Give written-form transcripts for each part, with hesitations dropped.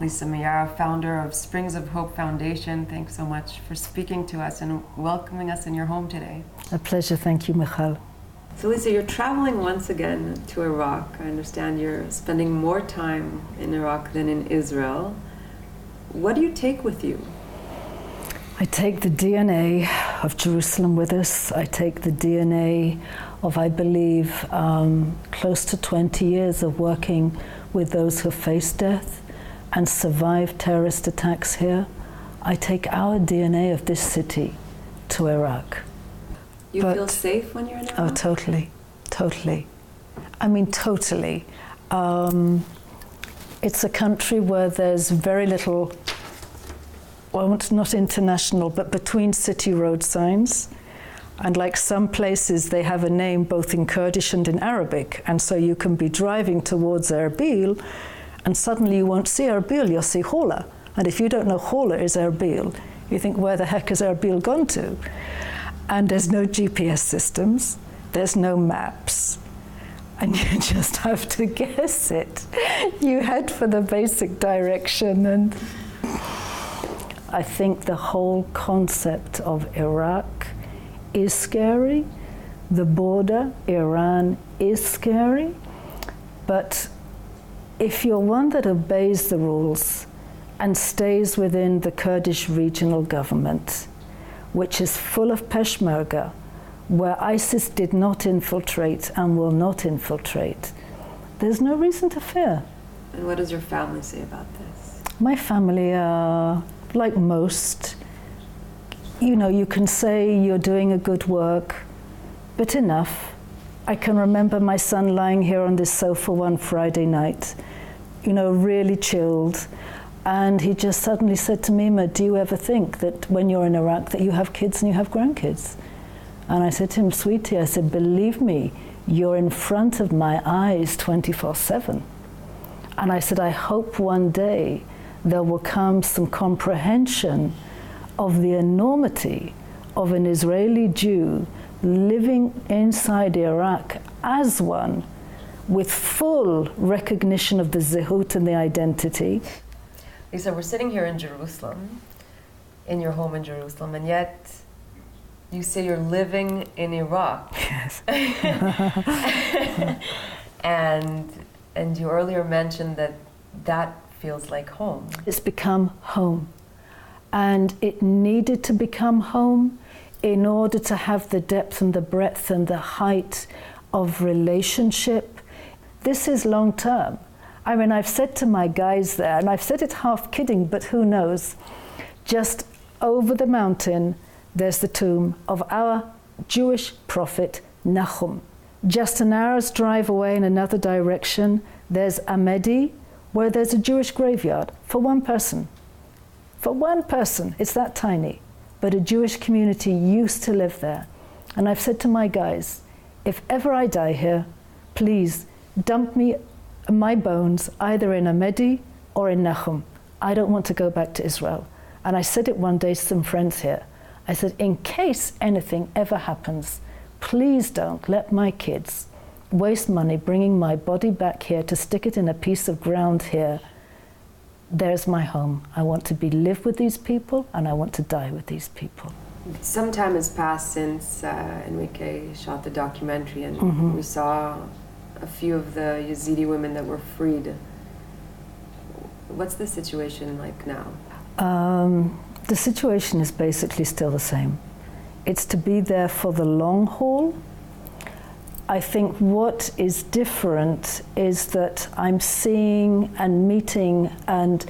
Lisa Miara, founder of Springs of Hope Foundation. Thanks so much for speaking to us and welcoming us in your home today. A pleasure, thank you, Michal. So Lisa, you're traveling once again to Iraq. I understand you're spending more time in Iraq than in Israel. What do you take with you? I take the DNA of Jerusalem with us. I take the DNA of, I believe, close to 20 years of working with those who faced death and survived terrorist attacks here. I take our DNA of this city to Iraq. You feel safe when you're in Iraq? Oh, totally, totally. I mean, totally. It's a country where there's very little, well, not international, but between city road signs. And like some places, they have a name both in Kurdish and in Arabic. And so you can be driving towards Erbil, and suddenly you won't see Erbil, you'll see Hola. And if you don't know Hola is Erbil, you think, where the heck has Erbil gone to? And there's no GPS systems, there's no maps, and you just have to guess it. You head for the basic direction, and I think the whole concept of Iraq is scary. The border, Iran, is scary, but if you're one that obeys the rules and stays within the Kurdish regional government, which is full of Peshmerga, where ISIS did not infiltrate and will not infiltrate, there's no reason to fear. And what does your family say about this? My family are, like most, you know, you can say you're doing a good work, but enough. I can remember my son lying here on this sofa one Friday night, you know, really chilled. And he just suddenly said to me, "Ma, do you ever think that when you're in Iraq that you have kids and you have grandkids?" And I said to him, "Sweetie," I said, "believe me, you're in front of my eyes 24/7. And I said, I hope one day there will come some comprehension of the enormity of an Israeli Jew living inside Iraq as one, with full recognition of the zehut and the identity." Lisa, we're sitting here in Jerusalem, in your home in Jerusalem, and yet you say you're living in Iraq. Yes. and you earlier mentioned that feels like home. It's become home, and it needed to become home in order to have the depth and the breadth and the height of relationship. This is long term. I mean, I've said to my guys there, and I've said it half kidding, but who knows, just over the mountain, there's the tomb of our Jewish prophet Nahum. Just an hour's drive away in another direction, there's Amedi, where there's a Jewish graveyard for one person. For one person, it's that tiny. But a Jewish community used to live there. And I've said to my guys, if ever I die here, please dump me my bones either in Amedi or in Nahum. I don't want to go back to Israel. And I said it one day to some friends here. I said, in case anything ever happens, please don't let my kids waste money bringing my body back here to stick it in a piece of ground here. There's my home. I want to live with these people, and I want to die with these people. Some time has passed since Enrique shot the documentary, and we saw a few of the Yazidi women that were freed. What's the situation like now? The situation is basically still the same. It's to be there for the long haul. I think what is different is that I'm seeing and meeting, and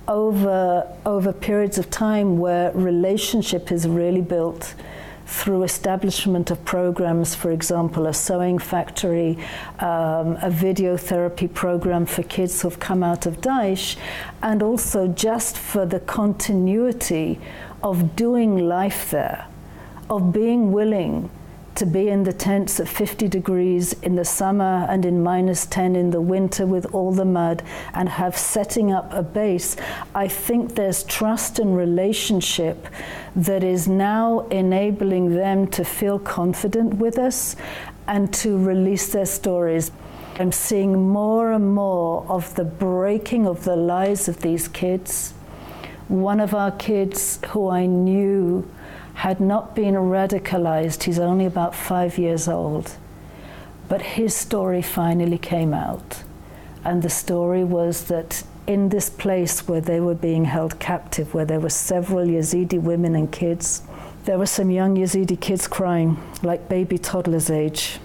over periods of time where relationship is really built through establishment of programs, for example, a sewing factory, a video therapy program for kids who've come out of Daesh, and also just for the continuity of doing life there, of being willing to be in the tents at 50 degrees in the summer and in -10 in the winter with all the mud, and have setting up a base. I think there's trust and relationship that is now enabling them to feel confident with us and to release their stories. I'm seeing more and more of the breaking of the lives of these kids. One of our kids who I knew had not been radicalized, he's only about 5 years old, but his story finally came out. And the story was that in this place where they were being held captive, where there were several Yazidi women and kids, there were some young Yazidi kids crying, like baby toddlers age.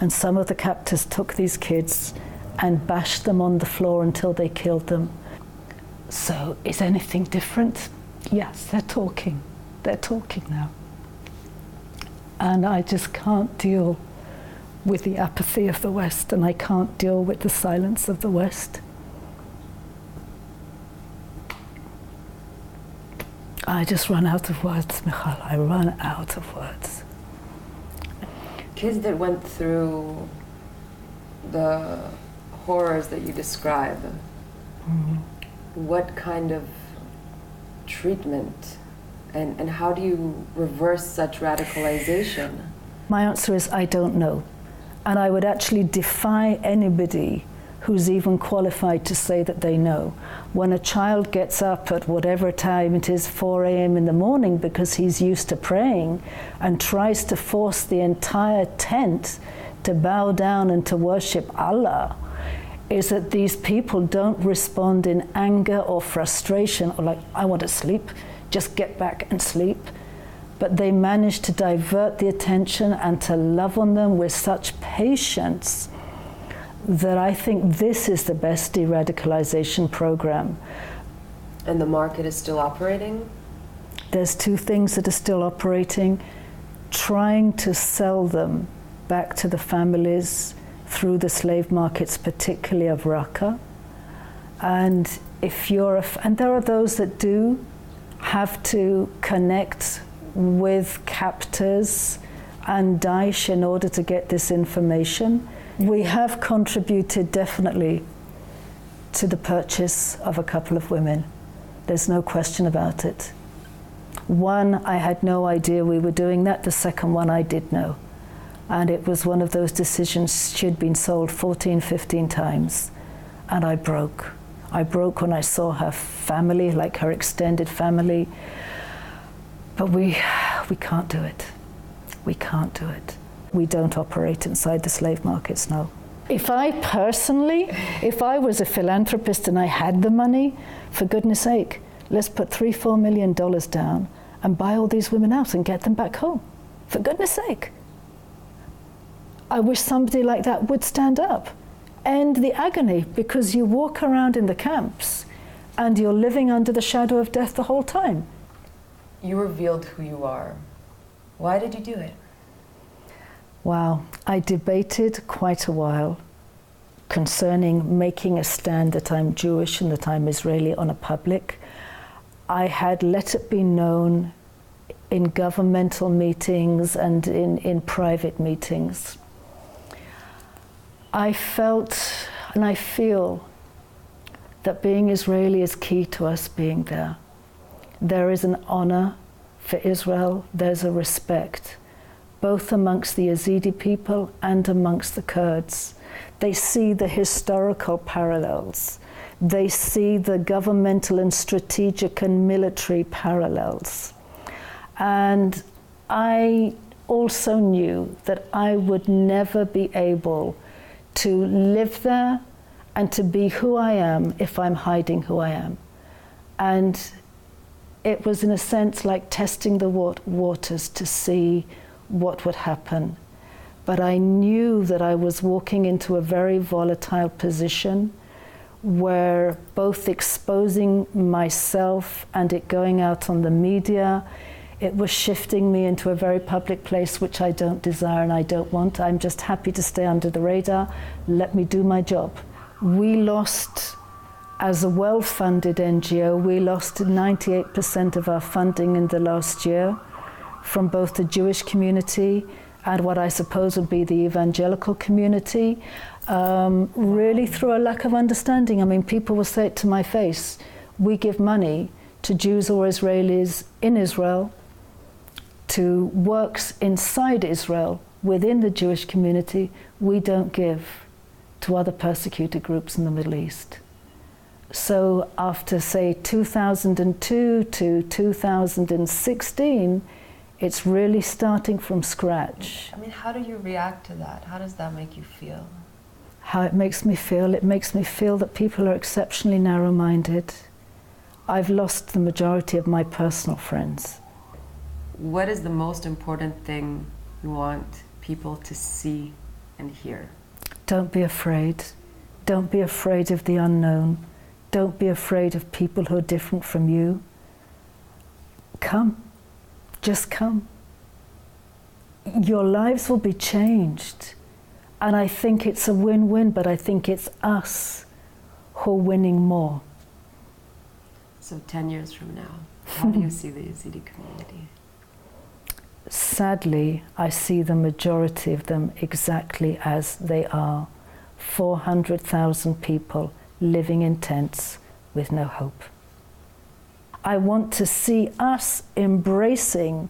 And some of the captors took these kids and bashed them on the floor until they killed them. So is anything different? Yes, they're talking. They're talking now. And I just can't deal with the apathy of the West, and I can't deal with the silence of the West. I just run out of words, Michal. I run out of words. Kids that went through the horrors that you describe, what kind of treatment and how do you reverse such radicalization? My answer is I don't know. And I would actually defy anybody who's even qualified to say that they know. When a child gets up at whatever time it is, 4 a.m. in the morning, because he's used to praying, and tries to force the entire tent to bow down and to worship Allah, is that these people don't respond in anger or frustration or like, I want to sleep, just get back and sleep. But they manage to divert the attention and to love on them with such patience that I think this is the best de-radicalization program. And the market is still operating? There's two things that are still operating. Trying to sell them back to the families through the slave markets, particularly of Raqqa. And if you're and there are those that do have to connect with captors and Daesh in order to get this information. We have contributed definitely to the purchase of a couple of women. There's no question about it. One, I had no idea we were doing that. The second one, I did know. And it was one of those decisions. She'd been sold 14, 15 times. And I broke. I broke when I saw her family, like her extended family. But we can't do it. We can't do it. We don't operate inside the slave markets now. If I was a philanthropist and I had the money, for goodness sake, let's put $3-4 million down and buy all these women out and get them back home. For goodness sake. I wish somebody like that would stand up. End the agony, because you walk around in the camps and you're living under the shadow of death the whole time. You revealed who you are. Why did you do it? Wow, I debated quite a while concerning making a stand that I'm Jewish and that I'm Israeli on a public. I had let it be known in governmental meetings and in private meetings. I felt and I feel that being Israeli is key to us being there. There is an honor for Israel, there's a respect, both amongst the Yazidi people and amongst the Kurds. They see the historical parallels. They see the governmental and strategic and military parallels. And I also knew that I would never be able to live there and to be who I am if I'm hiding who I am. And it was in a sense like testing the waters to see what would happen. But I knew that I was walking into a very volatile position where both exposing myself and it going out on the media, it was shifting me into a very public place, which I don't desire and I don't want. I'm just happy to stay under the radar. Let me do my job. We lost, as a well-funded NGO, we lost 98% of our funding in the last year from both the Jewish community and what I suppose would be the evangelical community, really through a lack of understanding. I mean, people will say it to my face, we give money to Jews or Israelis in Israel, to works inside Israel, within the Jewish community. We don't give to other persecuted groups in the Middle East. So after, say, 2002 to 2016, it's really starting from scratch. I mean, how do you react to that? How does that make you feel? How it makes me feel that people are exceptionally narrow-minded. I've lost the majority of my personal friends. What is the most important thing you want people to see and hear? Don't be afraid. Don't be afraid of the unknown. Don't be afraid of people who are different from you. Come. Just come. Your lives will be changed. And I think it's a win-win, but I think it's us who are winning more. So 10 years from now, how do you see the Yazidi community? Sadly, I see the majority of them exactly as they are. 400,000 people living in tents with no hope. I want to see us embracing,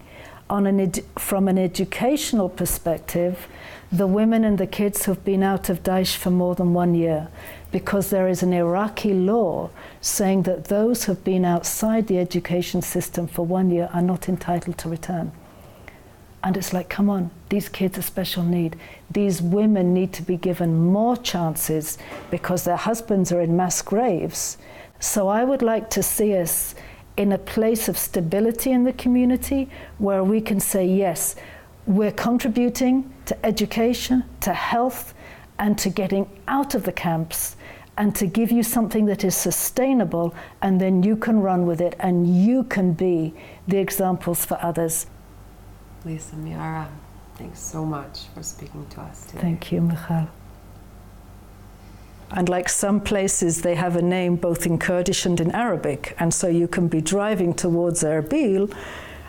from an educational perspective, the women and the kids who've been out of Daesh for more than 1 year, because there is an Iraqi law saying that those who've been outside the education system for 1 year are not entitled to return. And it's like, come on, these kids are special need. These women need to be given more chances because their husbands are in mass graves. So I would like to see us in a place of stability in the community where we can say, yes, we're contributing to education, to health, and to getting out of the camps, and to give you something that is sustainable, and then you can run with it and you can be the examples for others. Lisa Miara, thanks so much for speaking to us today. Thank you, Michal. And like some places, they have a name both in Kurdish and in Arabic, and so you can be driving towards Erbil,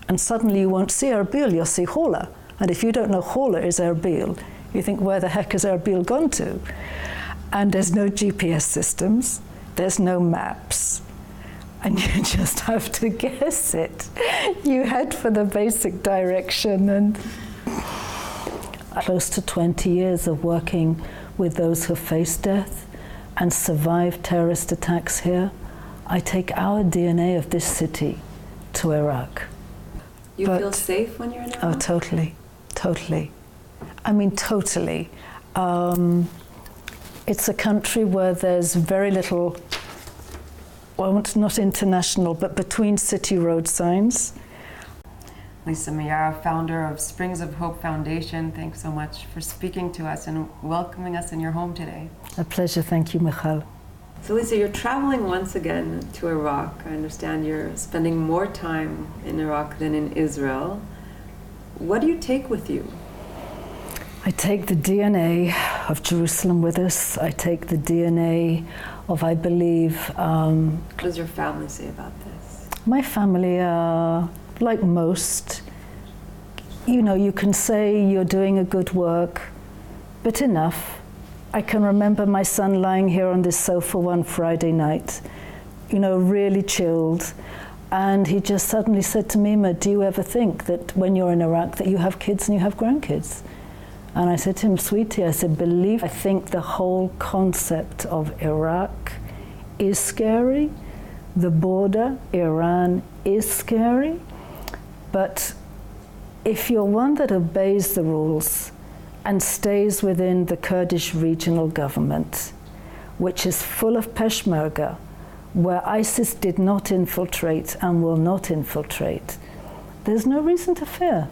and suddenly you won't see Erbil, you'll see Hola. And if you don't know Hola is Erbil, you think, where the heck has Erbil gone to? And there's no GPS systems, there's no maps, and you just have to guess it. You head for the basic direction. And close to 20 years of working with those who face death and survive terrorist attacks here, I take our DNA of this city to Iraq. You feel safe when you're in Iraq? Oh, totally, totally. I mean, totally. It's a country where there's very little, well, not international, but between city road signs. Lisa Miara, founder of Springs of Hope Foundation, thanks so much for speaking to us and welcoming us in your home today. A pleasure, thank you, Michal. So Lisa, you're traveling once again to Iraq. I understand you're spending more time in Iraq than in Israel. What do you take with you? I take the DNA of Jerusalem with us. I take the DNA of, I believe... what does your family say about this? My family are like most. You know, you can say you're doing a good work, but enough. I can remember my son lying here on this sofa one Friday night, you know, really chilled. And he just suddenly said to me, "Ma, do you ever think that when you're in Iraq that you have kids and you have grandkids?" And I said to him, "Sweetie," I said, I think the whole concept of Iraq is scary. The border, Iran, is scary. But if you're one that obeys the rules and stays within the Kurdish regional government, which is full of Peshmerga, where ISIS did not infiltrate and will not infiltrate, there's no reason to fear.